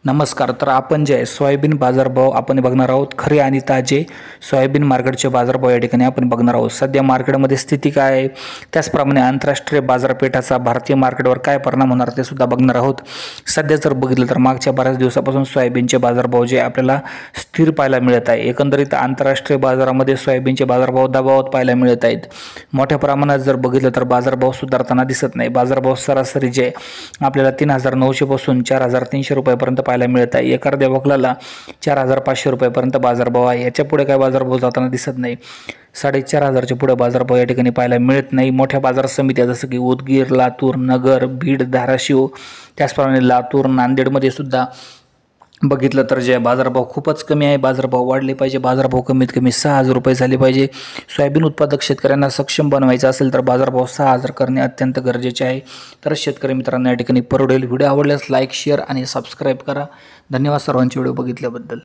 नमस्कार. तर आपण जे आहे सोयाबीन बाजारभाव आपण बघणार आहोत. खरे आणि ताजे सोयाबीन मार्केटचे बाजारभाव या ठिकाणी आपण बघणार आहोत. सध्या मार्केटमध्ये स्थिती काय आहे, त्याचप्रमाणे आंतरराष्ट्रीय बाजारपेठाचा भारतीय मार्केटवर काय परिणाम होणार ते सुद्धा बघणार आहोत. सध्या जर बघितलं तर मागच्या बऱ्याच दिवसापासून सोयाबीनचे बाजारभाव जे आपल्याला स्थिर पाहायला मिळत आहे. एकंदरीत आंतरराष्ट्रीय बाजारामध्ये सोयाबीनचे बाजारभाव दबावात पाहायला मिळत आहेत. मोठ्या प्रमाणात जर बघितलं तर बाजारभाव सुधारताना दिसत नाही. बाजारभाव सरासरी जे आपल्याला 3,900 पासून 4,300 रुपयापर्यंत पाहायला मिळत आहे. एका अर्ध्या वकलाला 4,500 रुपयापर्यंत बाजारभाव आहे. याच्या पुढे काय बाजारभाव जाताना दिसत नाही. 4,500च्या पुढे बाजारभाव या ठिकाणी पाहायला मिळत नाही. मोठ्या बाजार समित्या जसं की उदगीर, लातूर, नगर, बीड, धाराशिव, त्याचप्रमाणे लातूर, नांदेडमध्ये सुद्धा बघितलं तर जे बाजारभाव खूपच कमी आहे. बाजारभाव वाढले पाहिजे. बाजारभाव कमीत कमी 6,000 रुपये झाले पाहिजे. सोयाबीन उत्पादक शेतकऱ्यांना सक्षम बनवायचं असेल तर बाजारभाव 6,000 करणे अत्यंत गरजेचे आहे. तर शेतकरी मित्रांना या ठिकाणी परवडेल. व्हिडिओ आवडल्यास लाईक, शेअर आणि सबस्क्राईब करा. धन्यवाद सर्वांचे व्हिडिओ बघितल्याबद्दल.